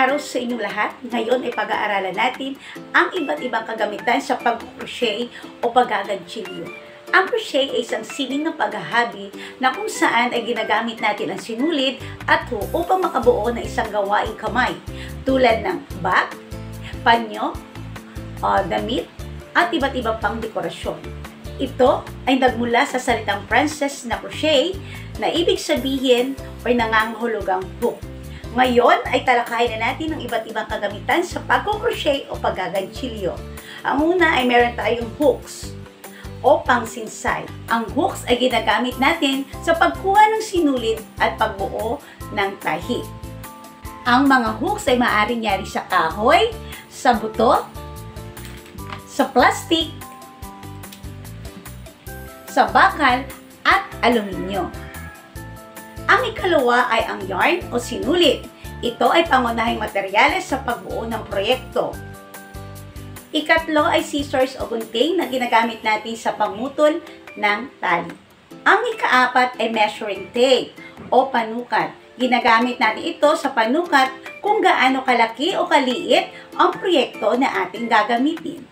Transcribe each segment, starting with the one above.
araw sa inyong lahat. Ngayon ay pag-aaralan natin ang iba't ibang kagamitan sa pag-crochet o paggaganchilyo. Ang crochet ay isang sining ng paghahabi na kung saan ay ginagamit natin ang sinulid at hook upang makabuo ng isang gawaing kamay tulad ng bag, panyo, damit at iba't ibang pang dekorasyon. Ito ay nagmula sa salitang Frances na crochet na ibig sabihin ay nangangahulugang hook. Ngayon ay talakayin na natin ang iba't ibang kagamitan sa pagko-crochet o paggaganchilyo. Ang una ay meron tayong hooks o pangsinsay. Ang hooks ay ginagamit natin sa pagkuha ng sinulid at pagbuo ng tahi. Ang mga hooks ay maaaring yari sa kahoy, sa buto, sa plastic, sa bakal at aluminyo. Ang ikalawa ay ang yarn o sinulid. Ito ay pangunahing materyales sa pagbuo ng proyekto. Ikatlo ay scissors o gunting na ginagamit natin sa pamutol ng tali. Ang ikaapat ay measuring tape o panukat. Ginagamit natin ito sa panukat kung gaano kalaki o kaliit ang proyekto na ating gagamitin.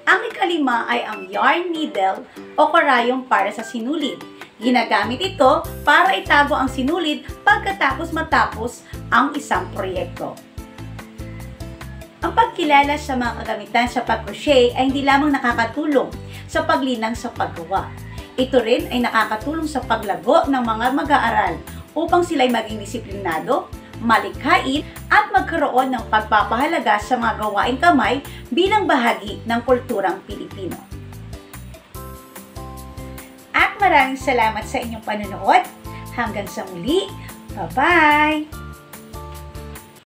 Ang ikalima ay ang yarn needle o karayong para sa sinulid. Ginagamit ito para itago ang sinulid pagkatapos matapos ang isang proyekto. Ang pagkilala sa mga kagamitan sa pag-crochet ay hindi lamang nakakatulong sa paglinang sa paggawa. Ito rin ay nakakatulong sa paglago ng mga mag-aaral upang sila'y maging disiplinado, malikhain at magkaroon ng pagpapahalaga sa mga gawaing kamay bilang bahagi ng kulturang Pilipino. At maraming salamat sa inyong panonood. Hanggang sa muli. Bye-bye!